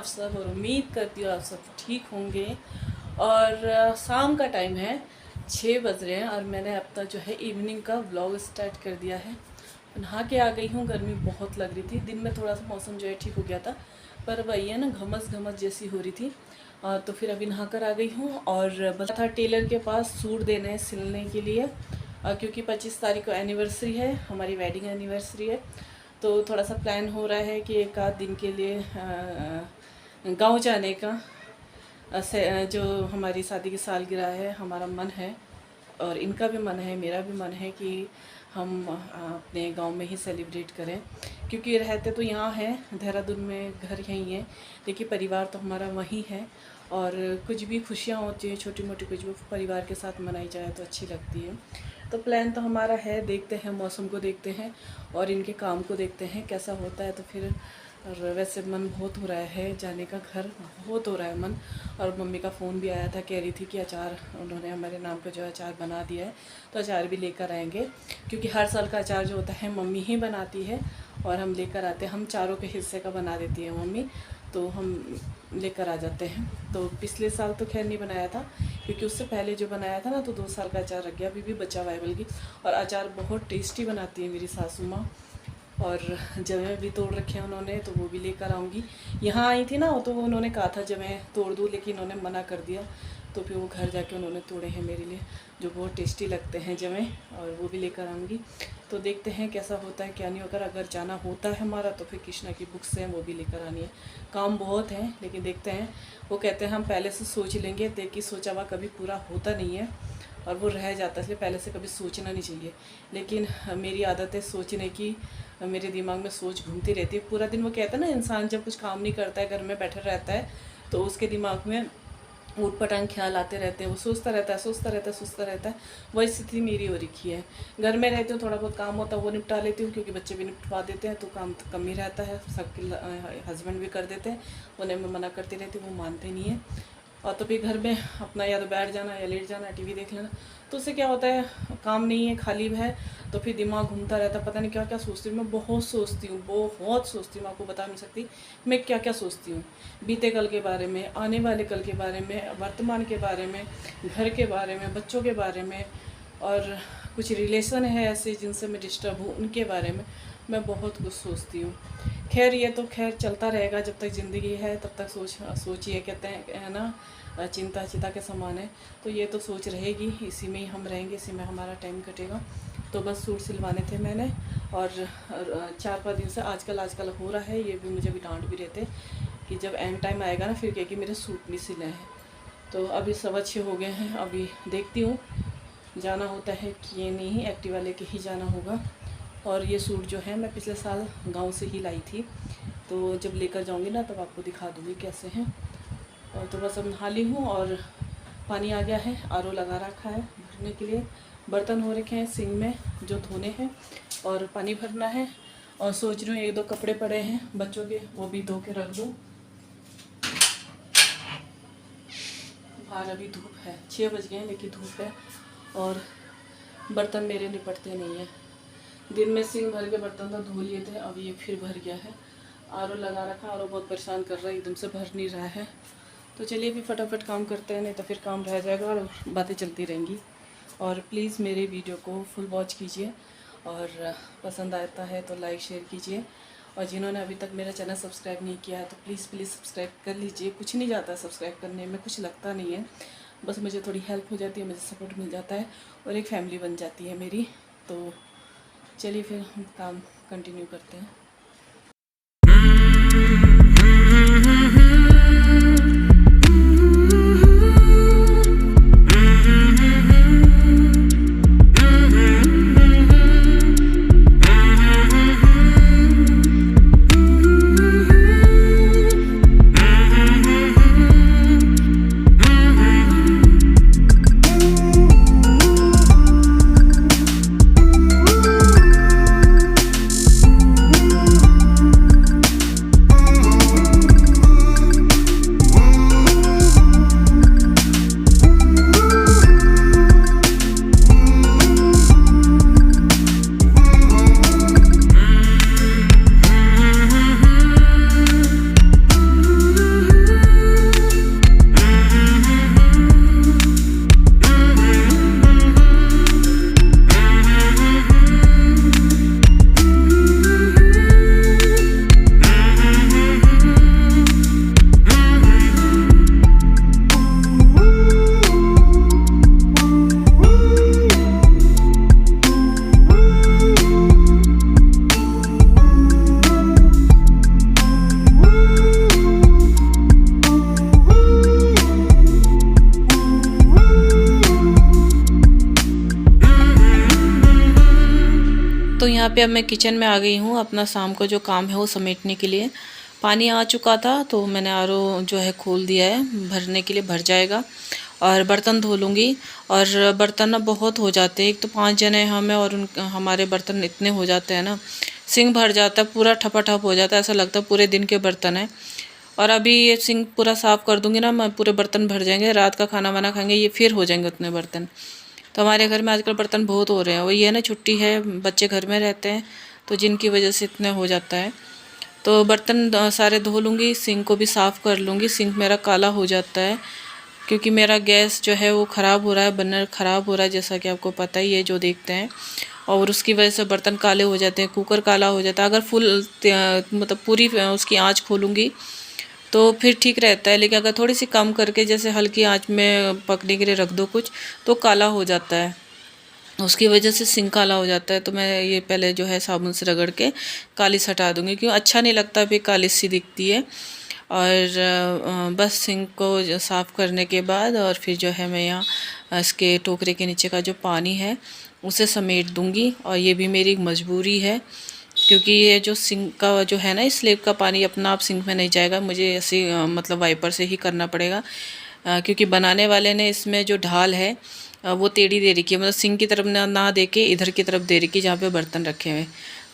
आप सब और उम्मीद करती हूँ आप सब ठीक होंगे। और शाम का टाइम है, 6 बज रहे हैं और मैंने अब तक जो है इवनिंग का व्लॉग स्टार्ट कर दिया है। नहा के आ गई हूँ, गर्मी बहुत लग रही थी। दिन में थोड़ा सा मौसम जो है ठीक हो गया था, पर वही है ना, घमस घमस जैसी हो रही थी। तो फिर अभी नहा कर आ गई हूँ और बस था टेलर के पास सूट देने हैं सिलने के लिए, क्योंकि 25 तारीख को एनिवर्सरी है, हमारी वेडिंग एनिवर्सरी है। तो थोड़ा सा प्लान हो रहा है कि एक आध दिन के लिए गांव जाने का। जो हमारी शादी की सालगिरह है, हमारा मन है और इनका भी मन है, मेरा भी मन है कि हम अपने गांव में ही सेलिब्रेट करें, क्योंकि रहते तो यहाँ हैं, देहरादून में घर यहीं है, लेकिन परिवार तो हमारा वहीं है। और कुछ भी खुशियाँ होती हैं छोटी मोटी, कुछ भी परिवार के साथ मनाई जाए तो अच्छी लगती है। तो प्लान तो हमारा है, देखते हैं, मौसम को देखते हैं और इनके काम को देखते हैं कैसा होता है। तो फिर और वैसे मन बहुत हो रहा है जाने का, घर बहुत हो रहा है मन। और मम्मी का फ़ोन भी आया था, कह रही थी कि अचार उन्होंने हमारे नाम का जो अचार बना दिया है, तो अचार भी लेकर आएंगे, क्योंकि हर साल का अचार जो होता है मम्मी ही बनाती है और हम लेकर आते हैं। हम चारों के हिस्से का बना देती है मम्मी, तो हम लेकर आ जाते हैं। तो पिछले साल तो खैर नहीं बनाया था, क्योंकि उससे पहले जो बनाया था ना, तो 2 साल का अचार रख गया, अभी भी बचा हुआ है बल्कि। और अचार बहुत टेस्टी बनाती है मेरी सासू माँ। और जवें भी तोड़ रखे हैं उन्होंने, तो वो भी लेकर आऊँगी। यहाँ आई थी ना, तो उन्होंने कहा था जवें तोड़ दूँ, लेकिन उन्होंने मना कर दिया। तो फिर वो घर जाके उन्होंने तोड़े हैं मेरे लिए, जो बहुत टेस्टी लगते हैं जवें, और वो भी लेकर आऊँगी। तो देखते हैं कैसा होता है क्या नहीं होकर। अगर जाना होता है हमारा तो फिर कृष्णा की बुक्स हैं वो भी लेकर आनी है। काम बहुत है, लेकिन देखते हैं। वो कहते हैं हम पहले से सोच लेंगे, देखिए सोचा हुआ कभी पूरा होता नहीं है और वो रह जाता है, इसलिए पहले से कभी सोचना नहीं चाहिए। लेकिन मेरी आदत है सोचने की, मेरे दिमाग में सोच घूमती रहती है पूरा दिन। वो कहता है ना, इंसान जब कुछ काम नहीं करता है, घर में बैठा रहता है, तो उसके दिमाग में ऊट पटांग ख्याल आते रहते हैं, वो सोचता रहता है, सोचता रहता है, सोचता रहता है। वही स्थिति मेरी हो रखी है। घर में रहती हूँ, थोड़ा बहुत काम होता है वो निपटा लेती हूँ, क्योंकि बच्चे भी निपटवा देते हैं, तो काम तो कम ही रहता है। सबके हस्बैंड भी कर देते हैं, उन्हें मैं मना करती रहती हूँ, वो मानते नहीं हैं। और तो फिर घर में अपना या तो बैठ जाना या लेट जाना, टीवी देख लेना। तो उससे क्या होता है, काम नहीं है, खाली है, तो फिर दिमाग घूमता रहता है, पता नहीं क्या क्या सोचती हूँ। मैं बहुत सोचती हूँ, बहुत सोचती हूँ, आपको बता नहीं सकती मैं क्या क्या सोचती हूँ। बीते कल के बारे में, आने वाले कल के बारे में, वर्तमान के बारे में, घर के बारे में, बच्चों के बारे में, और कुछ रिलेशन है ऐसे जिनसे मैं डिस्टर्ब हूँ, उनके बारे में मैं बहुत कुछ सोचती हूँ। खैर ये तो खैर चलता रहेगा, जब तक ज़िंदगी है तब तक सोचिए, कहते हैं है ना, चिंता चिता के समान है। तो ये तो सोच रहेगी, इसी में ही हम रहेंगे, इसी में हमारा टाइम कटेगा। तो बस सूट सिलवाने थे मैंने, और 4-5 दिन से आजकल हो रहा है। ये भी मुझे भी डांट भी रहते कि जब एंड टाइम आएगा ना, फिर कह कि मेरे सूट नहीं सिले हैं। तो अभी 6:15 हो गए हैं, अभी देखती हूँ जाना होता है कि ये नहीं, एक्टिवा लेके ही जाना होगा। और ये सूट जो है मैं पिछले साल गांव से ही लाई थी, तो जब लेकर जाऊंगी ना तब आपको दिखा दूँगी कैसे हैं। और तो बस अब नहा ली हूँ और पानी आ गया है, आरओ लगा रखा है भरने के लिए। बर्तन हो रखे हैं सिंक में जो धोने हैं, और पानी भरना है। और सोच रही हूँ 1-2 कपड़े पड़े हैं बच्चों के, वो भी धो के रख दूँ। बाहर अभी धूप है, 6 बज गए हैं लेकिन धूप है, और बर्तन मेरे निपटते नहीं हैं। दिन में सिंक भर के बर्तन तो धो लिए थे, अब ये फिर भर गया है। आरओ लगा रखा, आरओ बहुत परेशान कर रहा है, एकदम से भर नहीं रहा है। तो चलिए भी फटाफट काम करते हैं, नहीं तो फिर काम रह जाएगा और बातें चलती रहेंगी। और प्लीज़ मेरे वीडियो को फुल वॉच कीजिए, और पसंद आता है तो लाइक शेयर कीजिए। और जिन्होंने अभी तक मेरा चैनल सब्सक्राइब नहीं किया है तो प्लीज़ सब्सक्राइब कर लीजिए। कुछ नहीं जाता सब्सक्राइब करने में, कुछ लगता नहीं है, बस मुझे थोड़ी हेल्प हो जाती है, मुझे सपोर्ट मिल जाता है और एक फैमिली बन जाती है मेरी। तो चलिए फिर हम काम कंटिन्यू करते हैं। यहाँ पे अब मैं किचन में आ गई हूँ अपना शाम को जो काम है वो समेटने के लिए। पानी आ चुका था तो मैंने आरओ जो है खोल दिया है, भरने के लिए भर जाएगा। और बर्तन धो लूँगी। और बर्तन ना बहुत हो जाते हैं, एक तो 5 जने हमें और हमारे बर्तन इतने हो जाते हैं ना, सिंक भर जाता है, पूरा ठपाठप हो जाता है, ऐसा लगता है पूरे दिन के बर्तन है। और अभी ये सिंक पूरा साफ़ कर दूँगी ना मैं, पूरे बर्तन भर जाएंगे, रात का खाना वाना खाएंगे ये फिर हो जाएंगे उतने बर्तन। तो हमारे घर में आजकल बर्तन बहुत हो रहे हैं, वही है ना, छुट्टी है, बच्चे घर में रहते हैं तो जिनकी वजह से इतना हो जाता है। तो बर्तन सारे धो लूँगी, सिंक को भी साफ़ कर लूँगी। सिंक मेरा काला हो जाता है क्योंकि मेरा गैस जो है वो ख़राब हो रहा है, बर्नर ख़राब हो रहा है, जैसा कि आपको पता ही है जो देखते हैं। और उसकी वजह से बर्तन काले हो जाते हैं, कुकर काला हो जाता है। अगर फुल मतलब पूरी उसकी आँच खोलूँगी तो फिर ठीक रहता है, लेकिन अगर थोड़ी सी कम करके जैसे हल्की आंच में पकने के लिए रख दो कुछ तो काला हो जाता है, उसकी वजह से सिंक काला हो जाता है। तो मैं ये पहले जो है साबुन से रगड़ के कालिस हटा दूंगी, क्यों अच्छा नहीं लगता, फिर कालिस सी दिखती है। और बस सिंक को साफ़ करने के बाद और फिर जो है मैं यहाँ इसके टोकरे के नीचे का जो पानी है उसे समेट दूंगी। और ये भी मेरी मजबूरी है क्योंकि ये जो सिंक का जो है ना, इस स्लैब का पानी अपना आप सिंक में नहीं जाएगा, मुझे ऐसे मतलब वाइपर से ही करना पड़ेगा। क्योंकि बनाने वाले ने इसमें जो ढाल है वो टेढ़ी दे रखी है, मतलब सिंक की तरफ ना दे के इधर की तरफ दे रखी जहाँ पे बर्तन रखे हुए।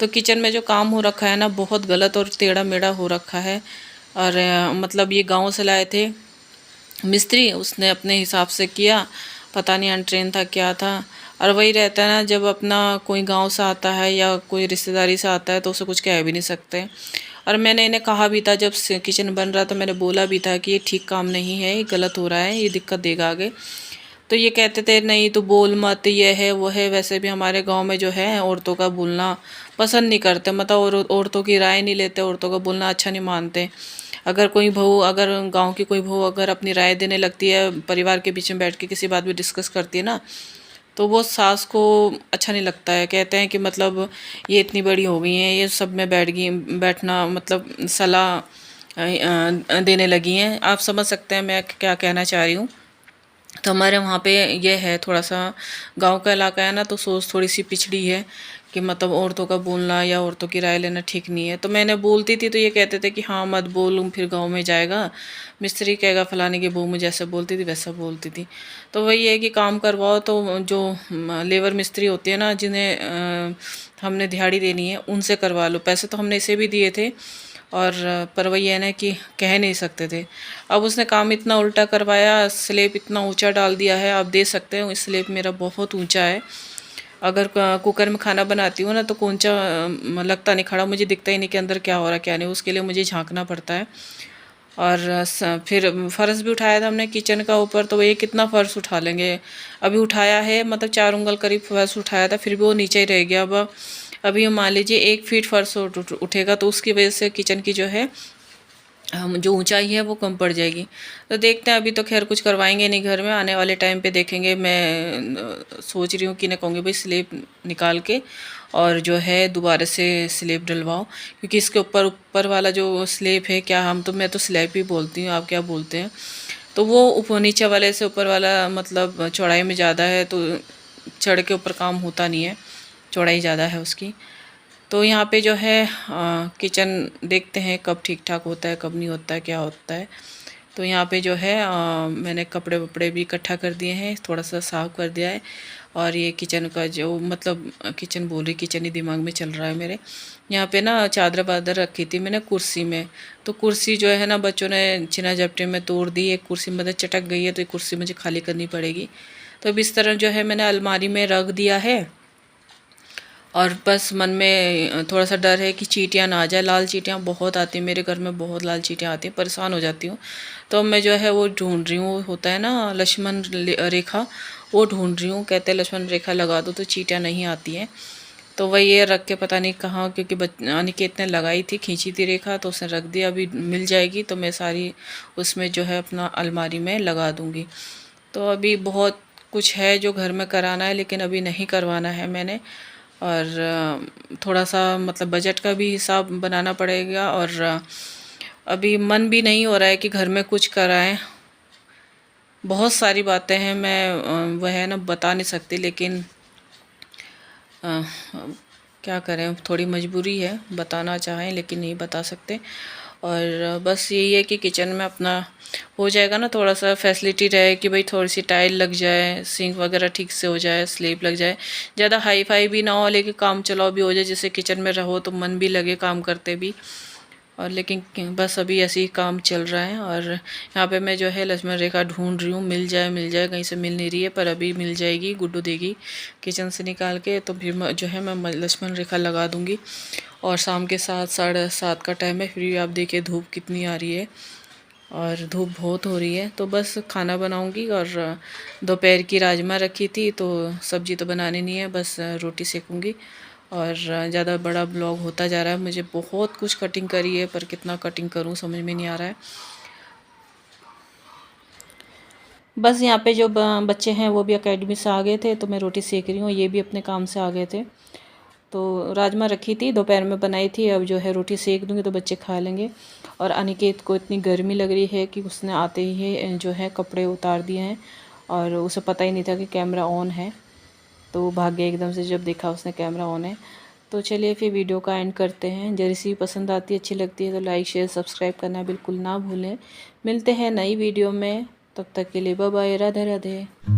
तो किचन में जो काम हो रखा है ना बहुत गलत और टेढ़ा मेढ़ा हो रखा है। और मतलब ये गाँव से लाए थे मिस्त्री, उसने अपने हिसाब से किया, पता नहीं अनट्रेन था क्या था। और वही रहता है ना, जब अपना कोई गांव से आता है या कोई रिश्तेदारी से आता है तो उसे कुछ कह भी नहीं सकते। और मैंने इन्हें कहा भी था जब किचन बन रहा, तो मैंने बोला भी था कि ये ठीक काम नहीं है, ये गलत हो रहा है, ये दिक्कत देगा आगे। तो ये कहते थे नहीं तो बोल मत, ये है वो है। वैसे भी हमारे गांव में जो है औरतों का बोलना पसंद नहीं करते, मतलब औरतों की राय नहीं लेते, औरतों का बोलना अच्छा नहीं मानते। अगर कोई बहू, अगर गांव की कोई बहू अगर अपनी राय देने लगती है, परिवार के बीच में बैठ के किसी बात भी डिस्कस करती है ना, तो वो सास को अच्छा नहीं लगता है। कहते हैं कि मतलब ये इतनी बड़ी हो गई हैं, ये सब में बैठना मतलब सलाह देने लगी हैं। आप समझ सकते हैं मैं क्या कहना चाह रही हूँ। तो हमारे वहाँ पे ये है, थोड़ा सा गांव का इलाका है ना, तो सोच थोड़ी सी पिछड़ी है कि मतलब औरतों का बोलना या औरतों की राय लेना ठीक नहीं है। तो मैंने बोलती थी तो ये कहते थे कि हाँ मत बोलूँ, फिर गांव में जाएगा मिस्त्री कहेगा फलाने की बहू मुझे जैसे बोलती थी वैसा बोलती थी। तो वही है कि काम करवाओ तो जो लेबर मिस्त्री होती है ना, जिन्हें हमने दिहाड़ी देनी है उनसे करवा लो। पैसे तो हमने इसे भी दिए थे, और पर वही है ना कि कह नहीं सकते थे। अब उसने काम इतना उल्टा करवाया, स्लैब इतना ऊंचा डाल दिया है, आप देख सकते हो स्लैब मेरा बहुत ऊंचा है। अगर कुकर में खाना बनाती हूँ ना तो ऊंचा लगता नहीं, खड़ा मुझे दिखता ही नहीं कि अंदर क्या हो रहा है क्या नहीं, उसके लिए मुझे झांकना पड़ता है। और फिर फ़र्श भी उठाया था हमने किचन का ऊपर, तो ये कितना फ़र्श उठा लेंगे। अभी उठाया है, मतलब 4 उंगल करीब फ़र्श उठाया था, फिर भी वो नीचे ही रह गया। अब अभी मान लीजिए 1 फीट फ़र्श उठेगा तो उसकी वजह से किचन की जो है हम जो ऊंचाई है वो कम पड़ जाएगी। तो देखते हैं, अभी तो खैर कुछ करवाएंगे नहीं घर में, आने वाले टाइम पे देखेंगे। मैं सोच रही हूँ कि ना कहूँगी भाई स्लैब निकाल के और जो है दोबारा से स्लैब डलवाओ, क्योंकि इसके ऊपर ऊपर वाला जो स्लैब है, क्या हम तो मैं तो स्लैब ही बोलती हूँ, आप क्या बोलते हैं, तो वो ऊपर नीचे वाले से ऊपर वाला मतलब चौड़ाई में ज़्यादा है, तो चढ़ के ऊपर काम होता नहीं है, चौड़ाई ज़्यादा है उसकी। तो यहाँ पे जो है किचन देखते हैं कब ठीक ठाक होता है कब नहीं होता है क्या होता है। तो यहाँ पे जो है मैंने कपड़े वपड़े भी इकट्ठा कर दिए हैं, थोड़ा सा साफ़ कर दिया है। और ये किचन का जो मतलब किचन बोल रही, किचन ही दिमाग में चल रहा है मेरे। यहाँ पे ना चादर वादर रखी थी मैंने कुर्सी में, तो कुर्सी जो है ना बच्चों ने छिना झपटे में तोड़ दी, एक कुर्सी मतलब चटक गई है, तो ये कुर्सी मुझे खाली करनी पड़ेगी। तो अब इस तरह जो है मैंने अलमारी में रख दिया है। और बस मन में थोड़ा सा डर है कि चींटियाँ ना आ जाए, लाल चींटियाँ बहुत आती हैं मेरे घर में, बहुत लाल चींटियाँ आती हैं, परेशान हो जाती हूँ। तो मैं जो है वो ढूंढ रही हूँ, होता है ना लक्ष्मण रेखा, वो ढूंढ रही हूँ। कहते हैं लक्ष्मण रेखा लगा दो तो चींटियाँ नहीं आती हैं। तो वही ये रख के पता नहीं कहाँ, क्योंकि अनिकेत ने लगाई थी, खींची थी रेखा, तो उसने रख दिया। अभी मिल जाएगी तो मैं सारी उसमें जो है अपना अलमारी में लगा दूँगी। तो अभी बहुत कुछ है जो घर में कराना है, लेकिन अभी नहीं करवाना है मैंने। और थोड़ा सा मतलब बजट का भी हिसाब बनाना पड़ेगा। और अभी मन भी नहीं हो रहा है कि घर में कुछ कराएं। बहुत सारी बातें हैं, मैं वह है ना बता नहीं सकती, लेकिन क्या करें, थोड़ी मजबूरी है, बताना चाहें लेकिन नहीं बता सकते। और बस यही है कि किचन में अपना हो जाएगा ना, थोड़ा सा फैसिलिटी रहे कि भाई थोड़ी सी टाइल लग जाए, सिंक वगैरह ठीक से हो जाए, स्लैब लग जाए, ज़्यादा हाई फाई भी ना हो लेकिन काम चलाओ भी हो जाए, जिससे किचन में रहो तो मन भी लगे काम करते भी। और लेकिन बस अभी ऐसे ही काम चल रहा है। और यहाँ पे मैं जो है लक्ष्मण रेखा ढूंढ रही हूँ, मिल जाए, कहीं से मिल नहीं रही है, पर अभी मिल जाएगी, गुड्डू देगी किचन से निकाल के, तो फिर जो है मैं लक्ष्मण रेखा लगा दूँगी। और शाम के 7 साढ़े 7 का टाइम है, फिर आप देखिए धूप कितनी आ रही है और धूप बहुत हो रही है। तो बस खाना बनाऊंगी। और दोपहर की राजमा रखी थी, तो सब्जी तो बनानी नहीं है, बस रोटी सेकूंगी। और ज़्यादा बड़ा ब्लॉग होता जा रहा है, मुझे बहुत कुछ कटिंग करी है, पर कितना कटिंग करूं समझ में नहीं आ रहा है। बस यहाँ पे जो बच्चे हैं वो भी एकेडमी से आ गए थे, तो मैं रोटी सेक रही हूँ, ये भी अपने काम से आ गए थे। तो राजमा रखी थी, दोपहर में बनाई थी, अब जो है रोटी सेक दूँगी तो बच्चे खा लेंगे। और अनिकेत को इतनी गर्मी लग रही है कि उसने आते ही जो है कपड़े उतार दिए हैं, और उसे पता ही नहीं था कि कैमरा ऑन है, तो भाग गया एकदम से जब देखा उसने कैमरा ऑन है। तो चलिए फिर वीडियो का एंड करते हैं। यदि रेसिपी पसंद आती है, अच्छी लगती है तो लाइक शेयर सब्सक्राइब करना बिल्कुल ना भूलें। मिलते हैं नई वीडियो में, तब तक के लिए बाय बाय, राधे राधे।